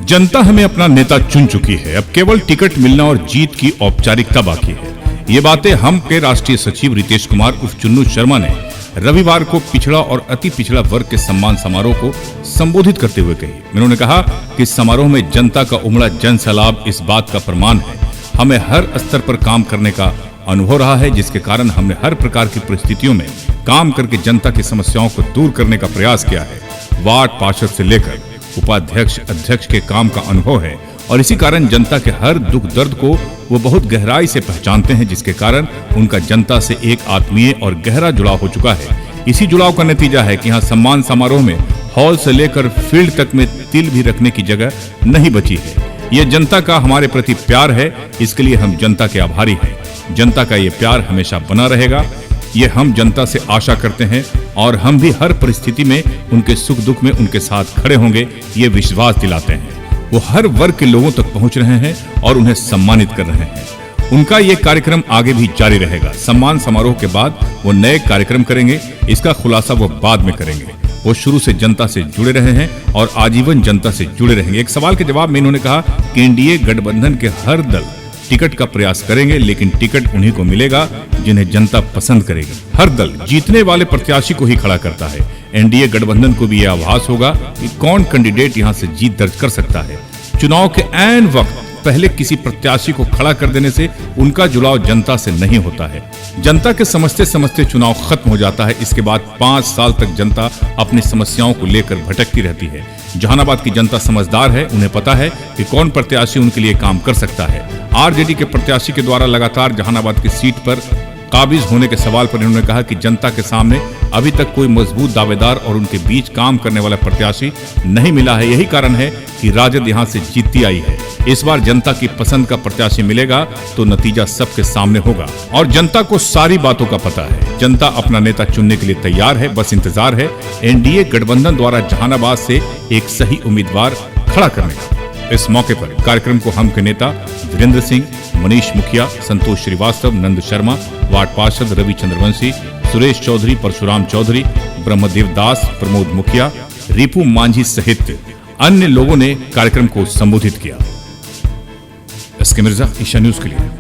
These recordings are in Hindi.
जनता हमें अपना नेता चुन चुकी है। अब केवल टिकट मिलना और जीत की औपचारिकता बाकी है। ये बातें हम के राष्ट्रीय सचिव रितेश कुमार उर्फ चुन्नू शर्मा ने रविवार को पिछड़ा और अति पिछड़ा वर्ग के सम्मान समारोह को संबोधित करते हुए कही। उन्होंने कहा कि समारोह में जनता का उमड़ा जन सैलाब इस बात का प्रमाण है। हमें हर स्तर पर काम करने का अनुभव रहा है, जिसके कारण हमने हर प्रकार की परिस्थितियों में काम करके जनता की समस्याओं को दूर करने का प्रयास किया है। वार्ड पार्षद से लेकर उपाध्यक्ष अध्यक्ष के काम का अनुभव है और इसी कारण जनता के हर दुख दर्द को वो बहुत गहराई से पहचानते हैं, जिसके कारण उनका जनता से एक आत्मीय और गहरा जुड़ाव हो चुका है। इसी जुड़ाव का नतीजा है कि यहाँ सम्मान समारोह में हॉल से लेकर फील्ड तक में तिल भी रखने की जगह नहीं बची है। यह जनता का हमारे प्रति प्यार है, इसके लिए हम जनता के आभारी हैं। जनता का ये प्यार हमेशा बना रहेगा, ये हम जनता से आशा करते हैं और हम भी हर परिस्थिति में उनके सुख दुख में उनके साथ खड़े होंगे, ये विश्वास दिलाते हैं। वो हर वर्ग के लोगों तक पहुंच रहे हैं और उन्हें सम्मानित कर रहे हैं। उनका ये कार्यक्रम आगे भी जारी रहेगा। सम्मान समारोह के बाद वो नए कार्यक्रम करेंगे, इसका खुलासा वो बाद में करेंगे। वो शुरू से जनता से जुड़े रहे हैं और आजीवन जनता से जुड़े रहेंगे। एक सवाल के जवाब में इन्होंने कहा कि एनडीए गठबंधन के हर दल टिकट का प्रयास करेंगे, लेकिन टिकट उन्हीं को मिलेगा जिन्हें जनता पसंद करेगी। हर दल जीतने वाले प्रत्याशी को ही खड़ा करता है। एनडीए गठबंधन को भी यह आभास होगा कि कौन कैंडिडेट यहां से जीत दर्ज कर सकता है। चुनाव के ऐन वक्त पहले किसी प्रत्याशी को खड़ा कर देने से उनका जुड़ाव जनता से नहीं होता है। जनता के समझते समझते चुनाव खत्म हो जाता है। इसके बाद 5 साल तक जनता अपनी समस्याओं को लेकर भटकती रहती है। जहानाबाद की जनता समझदार है, उन्हें पता है कि कौन प्रत्याशी उनके लिए काम कर सकता है। आरजेडी के प्रत्याशी के द्वारा लगातार जहानाबाद की सीट पर काबिज होने के सवाल पर इन्होंने कहा कि जनता के सामने अभी तक कोई मजबूत दावेदार और उनके बीच काम करने वाला प्रत्याशी नहीं मिला है। यही कारण है कि राजद यहां से जीतती आई है। इस बार जनता की पसंद का प्रत्याशी मिलेगा तो नतीजा सबके सामने होगा और जनता को सारी बातों का पता है। जनता अपना नेता चुनने के लिए तैयार है, बस इंतजार है एनडीए गठबंधन द्वारा जहानाबाद से एक सही उम्मीदवार खड़ा करने का। इस मौके पर कार्यक्रम को हम के नेता वीरेंद्र सिंह, मनीष मुखिया, संतोष श्रीवास्तव, नंद शर्मा, वार्ड पार्षद रवि चंद्रवंशी, सुरेश चौधरी, परशुराम चौधरी, ब्रह्मदेव दास, प्रमोद मुखिया, रिपू मांझी सहित अन्य लोगों ने कार्यक्रम को संबोधित किया। एसके मिर्जा, ईशा न्यूज के लिए।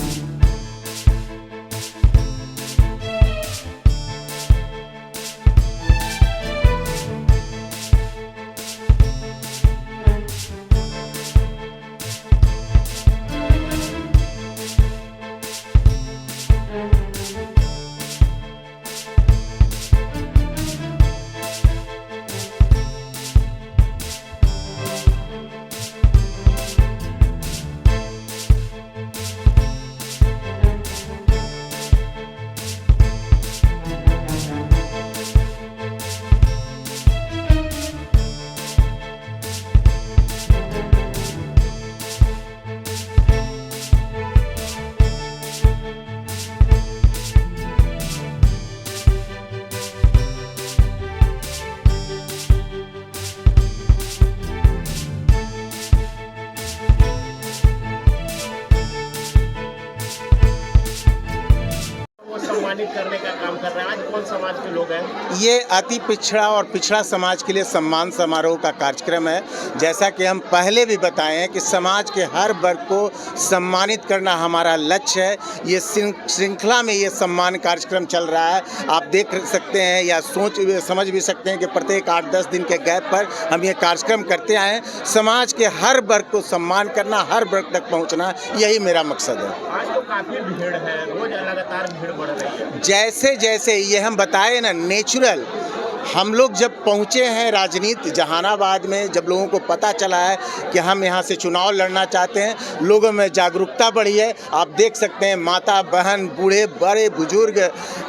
करने का काम कर रहे हैं। आज कौन समाज के लोग हैं? ये अति पिछड़ा और पिछड़ा समाज के लिए सम्मान समारोह का कार्यक्रम है। जैसा कि हम पहले भी बताए हैं कि समाज के हर वर्ग को सम्मानित करना हमारा लक्ष्य है। ये श्रृंखला में ये सम्मान कार्यक्रम चल रहा है। आप देख सकते हैं या समझ भी सकते हैं कि प्रत्येक 8-10 दिन के गैप पर हम ये कार्यक्रम करते आए हैं। समाज के हर वर्ग को सम्मान करना, हर वर्ग तक पहुँचना, यही मेरा मकसद है। आज तो काफी भीड़ है, रोज लगातार भीड़ बढ़ रही है। जैसे जैसे ये हम बताए ना, नेचुरल हम लोग जब पहुँचे हैं राजनीति जहानाबाद में, जब लोगों को पता चला है कि हम यहाँ से चुनाव लड़ना चाहते हैं, लोगों में जागरूकता बढ़ी है। आप देख सकते हैं माता बहन, बूढ़े बड़े बुजुर्ग,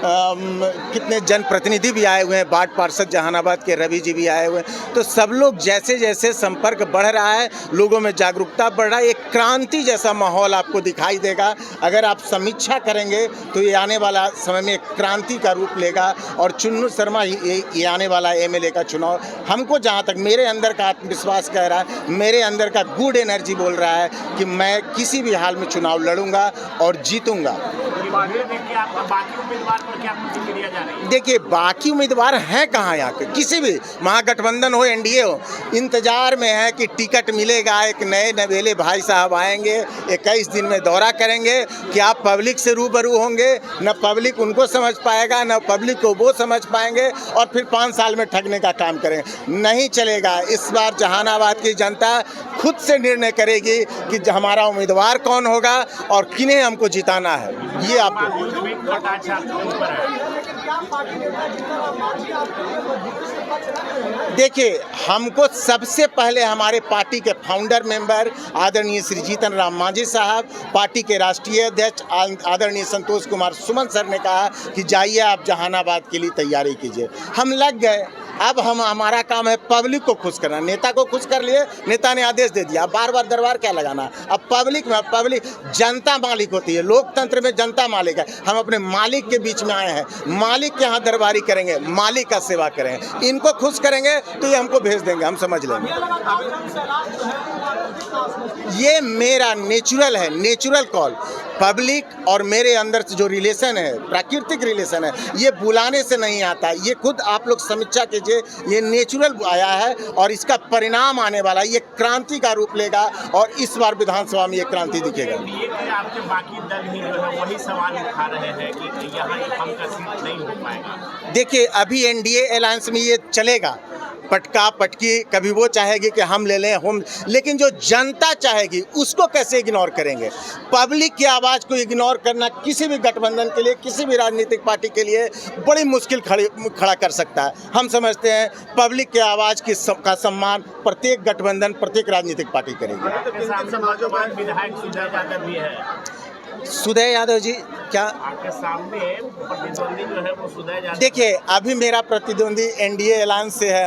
कितने जनप्रतिनिधि भी आए हुए हैं। वार्ड पार्षद जहानाबाद के रवि जी भी आए हुए हैं। तो सब लोग जैसे जैसे संपर्क बढ़ रहा है, लोगों में जागरूकता बढ़ रहा है, एक क्रांति जैसा माहौल आपको दिखाई देगा। अगर आप समीक्षा करेंगे तो ये आने वाला समय में एक क्रांति का रूप लेगा और चुन्नू शर्मा ये आने वाला एमएलए का चुनाव, हमको जहाँ तक मेरे अंदर का आत्मविश्वास कह रहा है, मेरे अंदर का गुड एनर्जी बोल रहा है कि मैं किसी भी हाल में चुनाव लड़ूंगा और जीतूंगा। भीड़ देख के आपका बाकी उम्मीदवार पर क्या प्रतिक्रिया जा रही है? देखिए, बाकी उम्मीदवार हैं कहाँ यहाँ के, किसी भी महागठबंधन हो, एनडीए हो, इंतजार में है कि टिकट मिलेगा। एक नए नवेले भाई साहब आएंगे, 21 दिन में दौरा करेंगे, क्या पब्लिक से रूबरू होंगे, न पब्लिक उनको समझ पाएगा, न पब्लिक को वो समझ पाएंगे, और फिर 5 साल में ठगने का काम करेंगे। नहीं चलेगा। इस बार जहानाबाद की जनता खुद से निर्णय करेगी कि हमारा उम्मीदवार कौन होगा और किन्हें हमको जिताना है। ये आपको देखिए, हमको सबसे पहले हमारे पार्टी के फाउंडर मेंबर आदरणीय श्री जीतन राम मांझी साहब, पार्टी के राष्ट्रीय अध्यक्ष आदरणीय संतोष कुमार सुमन सर ने कहा कि जाइए आप जहानाबाद के लिए तैयारी कीजिए। हम लग गए। अब हमारा काम है पब्लिक को खुश करना। नेता को खुश कर लिए, नेता ने आदेश दे दिया, बार बार दरबार क्या लगाना। अब पब्लिक जनता मालिक होती है, लोकतंत्र में जनता मालिक है। हम अपने मालिक के बीच में आए हैं, मालिक के यहाँ दरबारी करेंगे, मालिक का सेवा करेंगे, इनको खुश करेंगे तो ये हमको भेज देंगे, हम समझ लेंगे। ये मेरा नेचुरल है, नेचुरल कॉल। पब्लिक और मेरे अंदर से जो रिलेशन है, प्राकृतिक रिलेशन है, ये बुलाने से नहीं आता। ये खुद आप लोग समीक्षा कीजिए, ये नेचुरल आया है और इसका परिणाम आने वाला है। ये क्रांति का रूप लेगा और इस बार विधानसभा में ये क्रांति दिखेगा। आपके बाकी दल ही जो है वही सवाल उठा रहे हैं कि यहाँ हम का सीट नहीं हो पाएगा। देखिए, अभी एनडीए अलायंस में ये चलेगा, पटका पटकी, कभी वो चाहेगी कि हम ले लें हम, लेकिन जो जनता चाहेगी उसको कैसे इग्नोर करेंगे? पब्लिक की आवाज़ को इग्नोर करना किसी भी गठबंधन के लिए, किसी भी राजनीतिक पार्टी के लिए बड़ी मुश्किल खड़ा कर सकता है। हम समझते हैं पब्लिक की आवाज़ का सम्मान प्रत्येक गठबंधन, प्रत्येक राजनीतिक पार्टी करेगी। विधायक सुधय यादव भी है। सुधय यादव जी क्या आपके सामने प्रतिद्वंदी जो है वो सुधय यादव? देखिए, अभी मेरा प्रतिद्वंदी एनडीए अलायंस से है।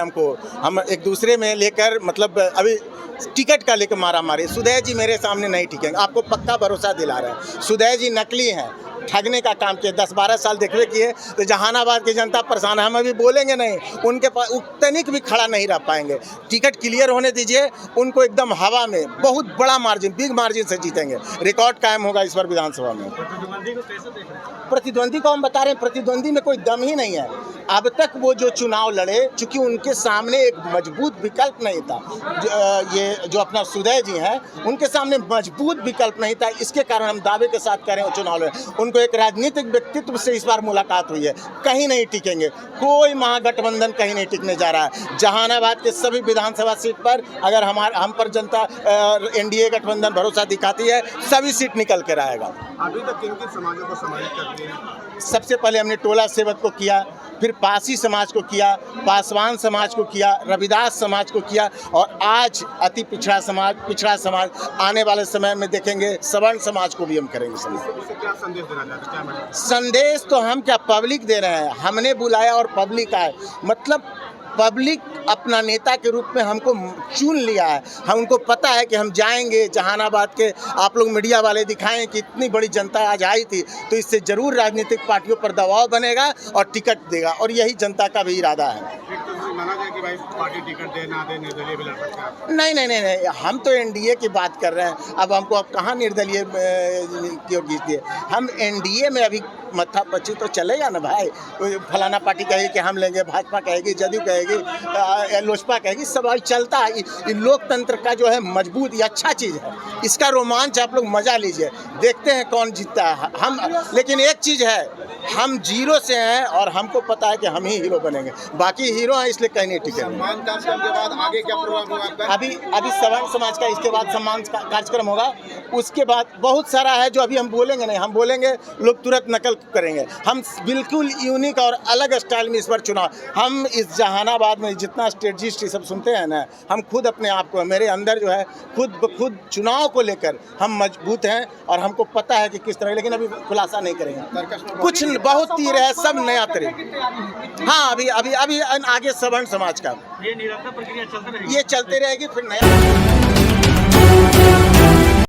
हम एक दूसरे में लेकर, मतलब अभी टिकट का लेकर मारा मारी। सुधय जी मेरे सामने नहीं टिकेंगे, आपको पक्का भरोसा दिला रहे हैं। सुधय जी नकली हैं, ठगने का काम किए, 10-12 साल देखने किए, तो जहानाबाद की जनता परेशान है। हम अभी बोलेंगे नहीं, उनके पास तनिक भी खड़ा नहीं रह पाएंगे। टिकट क्लियर होने दीजिए, उनको एकदम हवा में बहुत बड़ा मार्जिन, बिग मार्जिन से जीतेंगे। रिकॉर्ड कायम होगा इस बार विधानसभा में। प्रतिद्वंदी को कैसे देख रहे हैं? प्रतिद्वंदी को हम बता रहे हैं, प्रतिद्वंदी में कोई दम ही नहीं है। अब तक वो जो चुनाव लड़े, चूंकि उनके सामने एक मजबूत विकल्प नहीं था, ये जो अपना सुधय जी हैं, उनके सामने मजबूत विकल्प नहीं था। इसके कारण हम दावे के साथ कह रहे हैं चुनाव लड़े। उनको एक राजनीतिक व्यक्तित्व से इस बार मुलाकात हुई है, कहीं नहीं टिकेंगे। कोई महागठबंधन कहीं नहीं टिकने जा रहा है। जहानाबाद के सभी विधानसभा सीट पर अगर हम पर जनता एनडीए गठबंधन भरोसा दिखाती है, सभी सीट निकल कर आएगा। अभी तक किन समाजों को सम्मानित कर दिया? सबसे पहले हमने टोला सेवक को किया, फिर पासी समाज को किया, पासवान समाज को किया, रविदास समाज को किया, और आज अति पिछड़ा समाज आने वाले समय में देखेंगे सवर्ण समाज को भी हम करेंगे। क्या संदेश देना चाहते हैं? संदेश तो हम क्या, पब्लिक दे रहे हैं। हमने बुलाया और पब्लिक आए, मतलब पब्लिक अपना नेता के रूप में हमको चुन लिया है। हम उनको पता है कि हम जाएंगे जहानाबाद के, आप लोग मीडिया वाले दिखाएं कि इतनी बड़ी जनता आज आई थी, तो इससे ज़रूर राजनीतिक पार्टियों पर दबाव बनेगा और टिकट देगा, और यही जनता का भी इरादा है। माना जाए कि भाई पार्टी टिकट दे ना दे, निर्दलीय भी लड़ सकता है? नहीं, हम तो एनडीए की बात कर रहे हैं। अब हमको कहाँ निर्दलीय की ओर जीतिए। हम एनडीए में अभी मत्था पच्ची तो चलेगा ना भाई। फलाना पार्टी कहेगी कि हम लेंगे, भाजपा कहेगी, जदयू कहेगी, लोजपा कहेगी, सब अभी चलता है। ये लोकतंत्र का जो है मजबूत, ये अच्छा चीज़ है। इसका रोमांच आप लोग मजा लीजिए, देखते हैं कौन जीतता है। हम लेकिन एक चीज़ है, हम जीरो से हैं और हमको पता है कि हम ही हीरो बनेंगे। बाकी हीरो हैं, इसलिए कहीं नहीं टिकेंगे। सम्मान कार्यक्रम के बाद आगे क्या प्रोग्राम होगा? अभी सवर्ण समाज का इसके बाद सम्मान कार्यक्रम होगा। उसके बाद बहुत सारा है जो अभी हम बोलेंगे नहीं। हम बोलेंगे लोग तुरंत नकल करेंगे। हम बिल्कुल यूनिक और अलग स्टाइल में इस बार चुनाव, हम इस जहानाबाद में जितना स्ट्रेटजिस्ट सब सुनते हैं ना, हम खुद अपने आप को, मेरे अंदर जो है खुद चुनाव को लेकर हम मजबूत हैं और हमको पता है कि किस तरह, लेकिन अभी खुलासा नहीं करेंगे। कुछ बहुत तीर है, सब नया तरीका। हाँ, अभी आगे सवर्ण समाज का ये निरंतर प्रक्रिया चलती रहेगी। ये चलते रहेगी, फिर नया